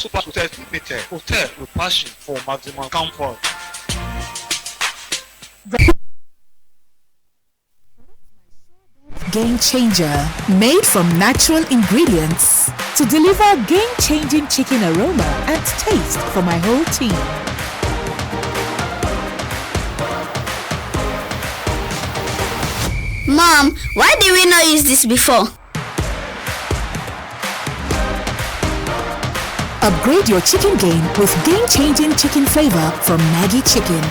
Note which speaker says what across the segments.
Speaker 1: Super Hotel Limited. Hotel with passion for maximum comfort.
Speaker 2: Game changer, made from natural ingredients to deliver game-changing chicken aroma and taste for my whole team.
Speaker 3: Mom, why did we not use this before?
Speaker 2: Upgrade your chicken game with game-changing chicken flavor from Maggi Chicken.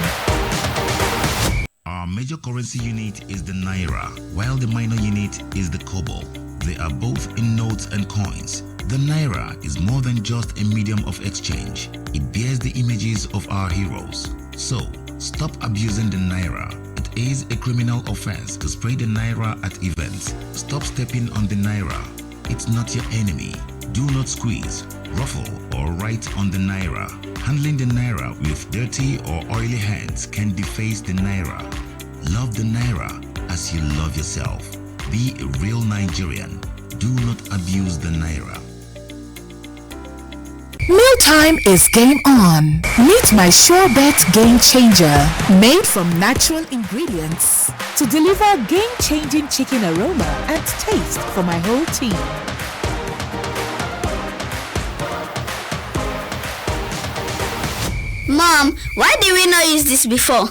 Speaker 4: Our major currency unit is the Naira, while the minor unit is the Kobo. They are both in notes and coins. The Naira is more than just a medium of exchange. It bears the images of our heroes. So, stop abusing the Naira. It is a criminal offense to spray the Naira at events. Stop stepping on the Naira. It's not your enemy. Do not squeeze, ruffle, or write on the Naira. Handling the Naira with dirty or oily hands can deface the Naira. Love the Naira as you love yourself. Be a real Nigerian. Do not abuse the Naira.
Speaker 2: Mealtime is game on. Meet my SureBet Game Changer, made from natural ingredients to deliver game-changing chicken aroma and taste for my whole team.
Speaker 3: Mom, why did we not use this before?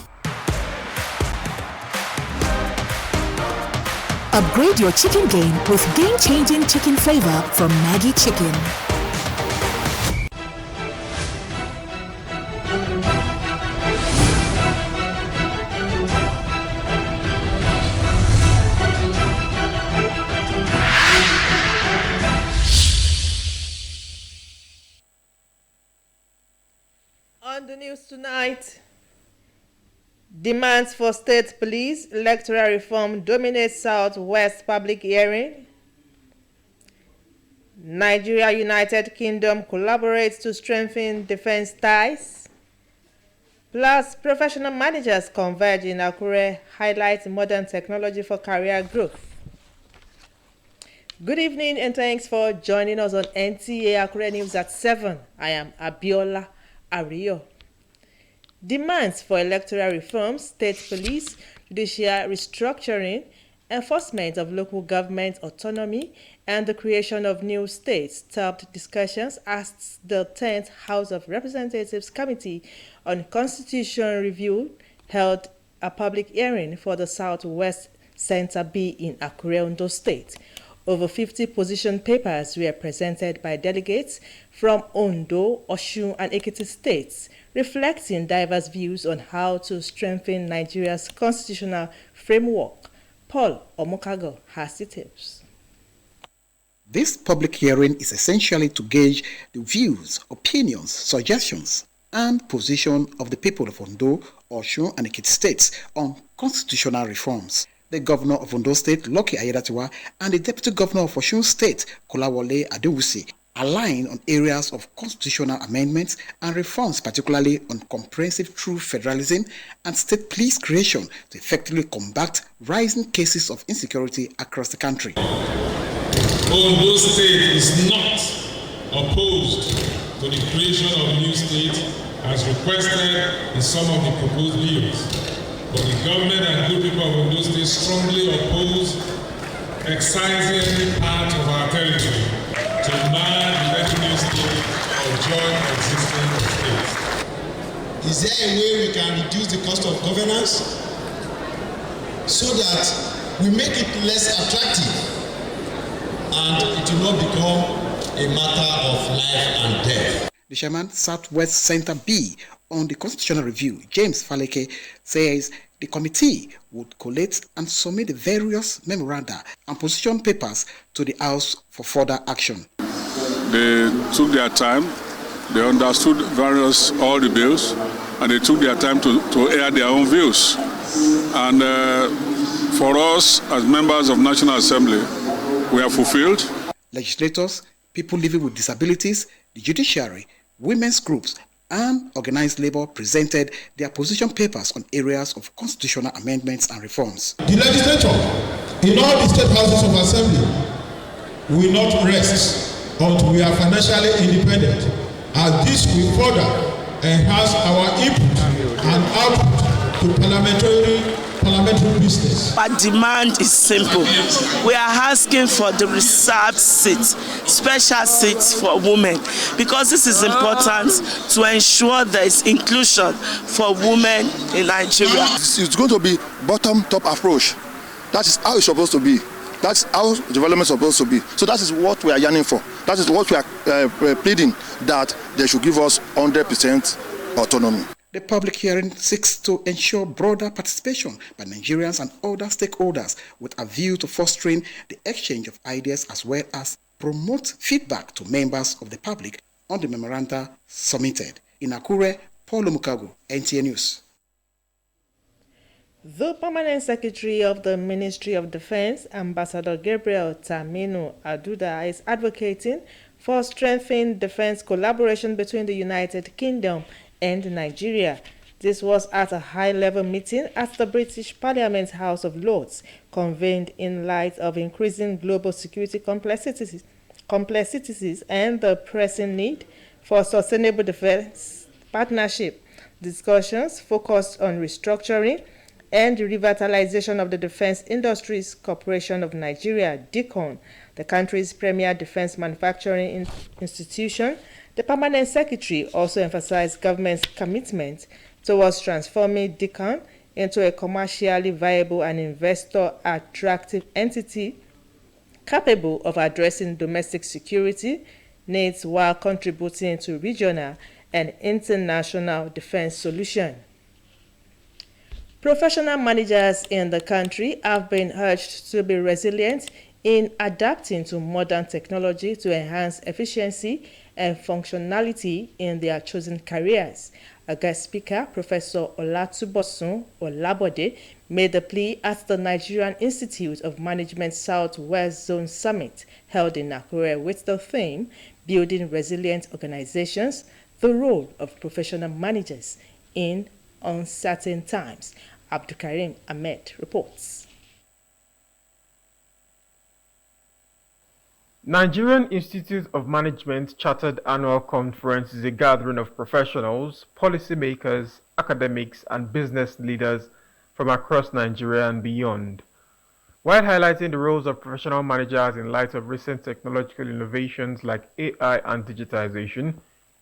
Speaker 2: Upgrade your chicken game with game-changing chicken flavor from Maggi Chicken.
Speaker 5: On the news tonight, demands for state police electoral reform dominate Southwest public hearing. Nigeria United Kingdom collaborates to strengthen defense ties. Plus, professional managers converge in Akure, highlights modern technology for career growth. Good evening and thanks for joining us on Nta Akure News at 7. I am Abiola Ario. Demands for electoral reforms, state police, judicial restructuring, enforcement of local government autonomy, and the creation of new states topped discussions at the 10th House of Representatives Committee on Constitution Review held a public hearing for the Southwest Center B in Akure, Ondo State. Over 50 position papers were presented by delegates from Ondo, Osun, and Ekiti states, reflecting diverse views on how to strengthen Nigeria's constitutional framework. Paul Omokago has details.
Speaker 6: This public hearing is essentially to gauge the views, opinions, suggestions, and position of the people of Ondo, Osun, and Ekiti states on constitutional reforms. The governor of Ondo State, Lucky Ayedatiwa, and the deputy governor of Osun State, Kolawole Adewusi, align on areas of constitutional amendments and reforms, particularly on comprehensive true federalism and state police creation to effectively combat rising cases of insecurity across the country.
Speaker 7: Ondo State is not opposed to the creation of a new state as requested in some of the proposed bills. But the government and good people of Ondo State strongly oppose excising any part of our territory to man the new state or join existing states.
Speaker 8: Is there a way we can reduce the cost of governance so that we make it less attractive and it will not become a matter of life and death?
Speaker 6: The chairman, Southwest Center B, on the constitutional review, James Faleke, says the committee would collate and submit the various memoranda and position papers to the House for further action.
Speaker 9: They took their time, they understood all the bills, and they took their time to air their own views. And for us, as members of National Assembly, we are fulfilled.
Speaker 6: Legislators, people living with disabilities, the judiciary, women's groups, and organized labor presented their position papers on areas of constitutional amendments and reforms.
Speaker 8: The legislature in all the state houses of assembly will not rest until we are financially independent as this will further enhance our input and output to parliamentary business.
Speaker 10: Our demand is simple. We are asking for the reserved seats, special seats for women, because this is important to ensure there is inclusion for women in Nigeria.
Speaker 11: It's going to be bottom-top approach. That is how it's supposed to be. That's how development is supposed to be. So that is what we are yearning for. That is what we are pleading, that they should give us 100% autonomy.
Speaker 6: The public hearing seeks to ensure broader participation by Nigerians and other stakeholders with a view to fostering the exchange of ideas as well as promote feedback to members of the public on the memoranda submitted. In Akure, Paul Mukago, NTA News.
Speaker 5: The Permanent Secretary of the Ministry of Defense, Ambassador Gabriel Taminu Aduda, is advocating for strengthening defense collaboration between the United Kingdom and Nigeria. This was at a high-level meeting at the British Parliament's House of Lords, convened in light of increasing global security complexities and the pressing need for sustainable defense partnership. Discussions focused on restructuring and the revitalization of the Defense Industries Corporation of Nigeria, DICON, the country's premier defense manufacturing institution. The Permanent Secretary also emphasized government's commitment towards transforming DICON into a commercially viable and investor-attractive entity capable of addressing domestic security needs while contributing to regional and international defense solutions. Professional managers in the country have been urged to be resilient in adapting to modern technology to enhance efficiency and functionality in their chosen careers. A guest speaker, Professor Olatubosun Olabode, made the plea at the Nigerian Institute of Management Southwest Zone Summit held in Akure with the theme, Building Resilient Organizations, the Role of Professional Managers in Uncertain Times. Abdukarim Ahmed reports.
Speaker 12: Nigerian Institute of Management Chartered Annual Conference is a gathering of professionals, policymakers, academics, and business leaders from across Nigeria and beyond. While highlighting the roles of professional managers in light of recent technological innovations like AI and digitization,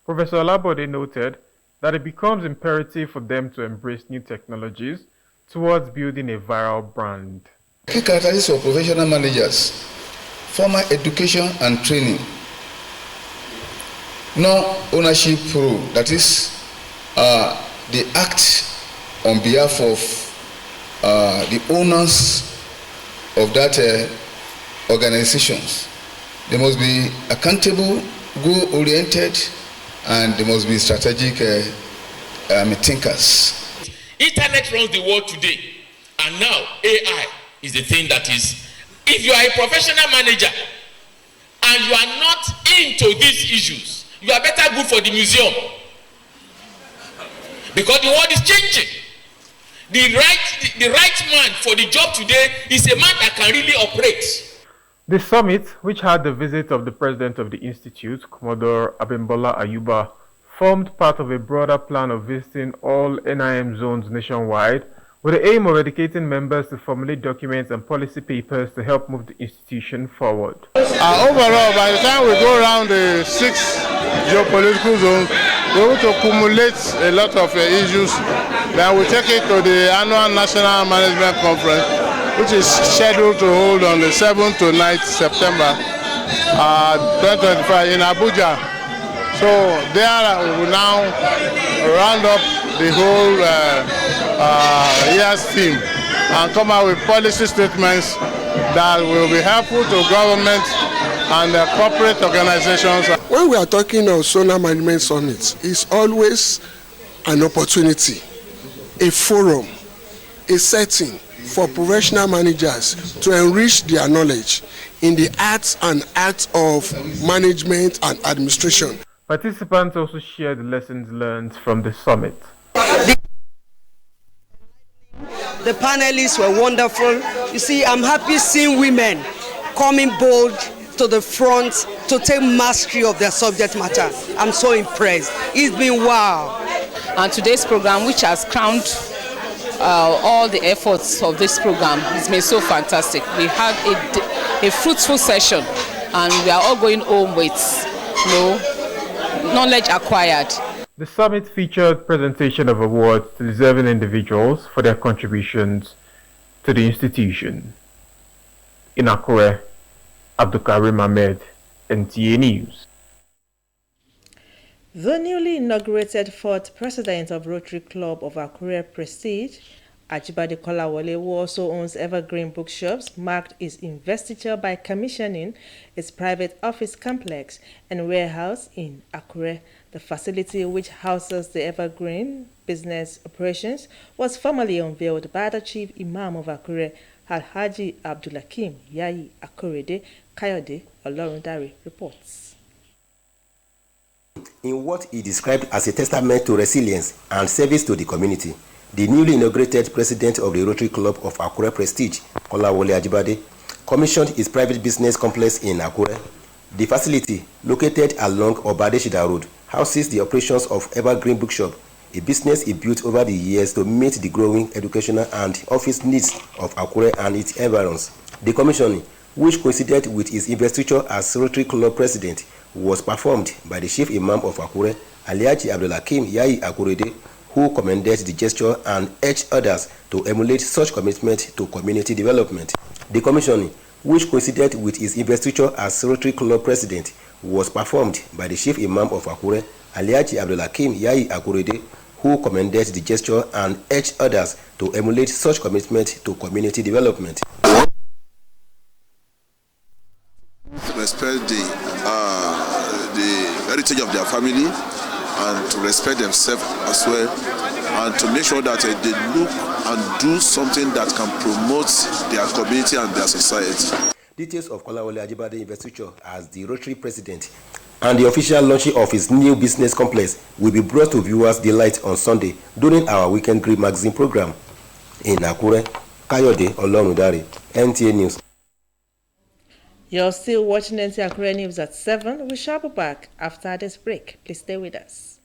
Speaker 12: Professor Olabode noted that it becomes imperative for them to embrace new technologies towards building a viral brand.
Speaker 13: Key characteristics of professional managers: formal education and training, no ownership role, that is, they act on behalf of the owners of that organizations. They must be accountable, goal-oriented, and they must be strategic thinkers.
Speaker 14: Internet runs the world today, and now AI is the thing that is. If you are a professional manager and you are not into these issues, you are better go for the museum, because the world is changing. The right man for the job today is a man that can really operate.
Speaker 12: The summit, which had the visit of the president of the institute, Commodore Abimbola Ayuba, formed part of a broader plan of visiting all NIM zones nationwide with the aim of educating members to formulate documents and policy papers to help move the institution forward.
Speaker 15: Overall, by the time we go around the 6 geopolitical zones, we're able to accumulate a lot of issues. Then we take it to the annual National Management Conference, which is scheduled to hold on the 7th to 9th September 2025 in Abuja. So there we will now round up the whole year's theme and come out with policy statements that will be helpful to government and corporate organizations.
Speaker 16: When we are talking of Zonal Management Summits, it's always an opportunity, a forum, a setting for professional managers to enrich their knowledge in the arts and acts of management and administration.
Speaker 12: Participants also shared lessons learned from the summit.
Speaker 17: The panelists were wonderful. You see, I'm happy seeing women coming bold, to the front to take mastery of their subject matter. I'm so impressed. It's been wow.
Speaker 18: And today's program, which has crowned all the efforts of this program, has been so fantastic. We had a fruitful session, and we are all going home with knowledge acquired.
Speaker 12: The summit featured presentation of awards to deserving individuals for their contributions to the institution. In Akure, Abdulkarim Ahmed, NTA News.
Speaker 5: The newly inaugurated fourth president of Rotary Club of Akure Prestige, Ajibade Kolawole, who also owns Evergreen Bookshops, marked his investiture by commissioning its private office complex and warehouse in Akure. The facility, which houses the Evergreen business operations, was formally unveiled by the Chief Imam of Akure, Alhaji Abdulakim Yayi Akorede. Kayode Olorundare reports.
Speaker 19: In what he described as a testament to resilience and service to the community, the newly inaugurated president of the Rotary Club of Akure Prestige, Kolawole Ajibade, commissioned his private business complex in Akure. The facility, located along Obadeshida Road, houses the operations of Evergreen Bookshop, a business he built over the years to meet the growing educational and office needs of Akure and its environs. The commissioning, which coincided with his investiture as Rotary Club president, was performed by the Chief Imam of Akure, Alhaji Abdulakim Yayi Akorede, who commended the gesture and urged others to emulate such commitment to community development. The commissioning, which coincided with his investiture as Rotary Club president, was performed by the Chief Imam of Akure, Alhaji Abdulakim Yayi Akorede, who commended the gesture and urged others to emulate such commitment to community development.
Speaker 20: Respect the heritage of their family and to respect themselves as well, and to make sure that they look and do something that can promote their community and their society.
Speaker 19: Details of Kolawole Ajibade investiture as the Rotary president and the official launching of his new business complex will be brought to viewers' delight on Sunday during our Weekend Green magazine program. In Akure, Kayode Olorundare, NTA News.
Speaker 5: You're still watching Nta Akure News at 7. We shall be back after this break. Please stay with us.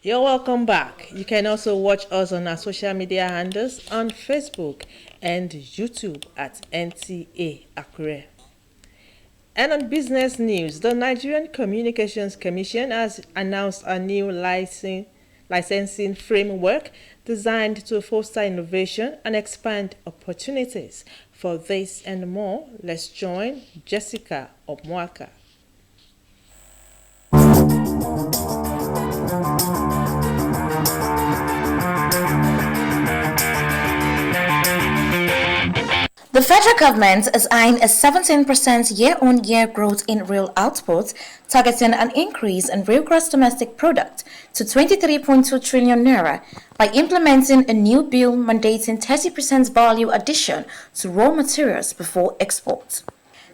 Speaker 5: You're welcome back. You can also watch us on our social media handles on Facebook and YouTube at NTA Akure. And on business news, the Nigerian Communications Commission has announced a new licensing framework designed to foster innovation and expand opportunities. For this and more, let's join Jessica Omwaka.
Speaker 21: The federal government is eyeing a 17% year-on-year growth in real output, targeting an increase in real gross domestic product to 23.2 trillion naira by implementing a new bill mandating 30% value addition to raw materials before export.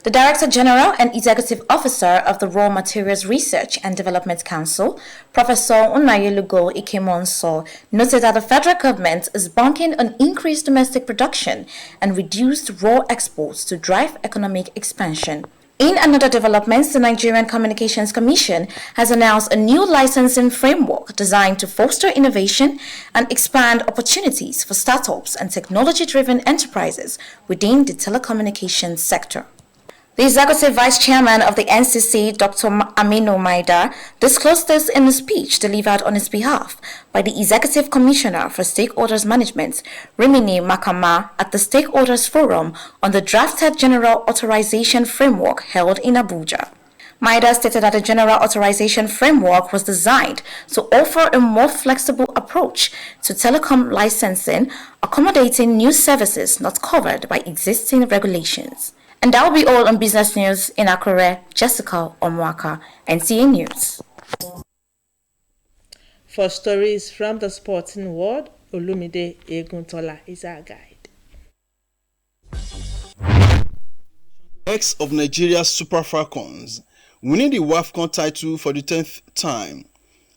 Speaker 21: The Director General and Executive Officer of the Raw Materials Research and Development Council, Professor Unayelugo Ikemonso, noted that the federal government is banking on increased domestic production and reduced raw exports to drive economic expansion. In another development, the Nigerian Communications Commission has announced a new licensing framework designed to foster innovation and expand opportunities for startups and technology-driven enterprises within the telecommunications sector. The Executive Vice Chairman of the NCC, Dr. Aminu Maida, disclosed this in a speech delivered on his behalf by the Executive Commissioner for Stakeholders Management, Rimini Makama, at the Stakeholders Forum on the drafted General Authorization Framework held in Abuja. Maida stated that the General Authorization Framework was designed to offer a more flexible approach to telecom licensing, accommodating new services not covered by existing regulations. And that will be all on business news in Akure. Jessica Omwaka, NTA News.
Speaker 5: For stories from the sporting world, Olumide Eguntola is our guide.
Speaker 1: X of Nigeria's Super Falcons, winning the WAFCON title for the 10th time.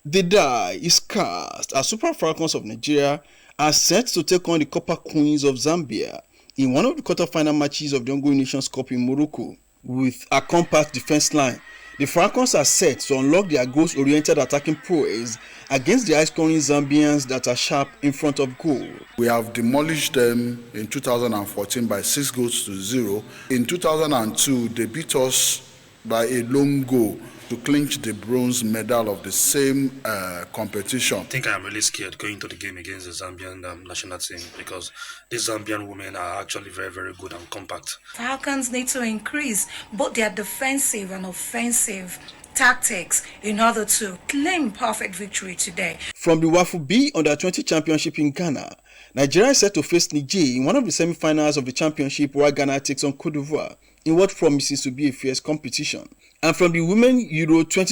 Speaker 1: The die is cast as Super Falcons of Nigeria are set to take on the Copper Queens of Zambia in one of the quarter-final matches of the ongoing Nations Cup in Morocco. With a compact defense line, the Falcons are set to unlock their goals-oriented attacking prowess against the high-scoring Zambians that are sharp in front of goal.
Speaker 22: We have demolished them in 2014 by 6-0. In 2002, they beat us by a lone goal to clinch the bronze medal of the same competition.
Speaker 23: I think I'm really scared going to the game against the Zambian national team because these Zambian women are actually very, very good and compact.
Speaker 24: Falcons need to increase both their defensive and offensive tactics in order to claim perfect victory today.
Speaker 1: From the WAFU B Under-20 Championship in Ghana, Nigeria is set to face Niger in one of the semi-finals of the championship while Ghana takes on Cote d'Ivoire in what promises to be a fierce competition. And from the Women Euro 2020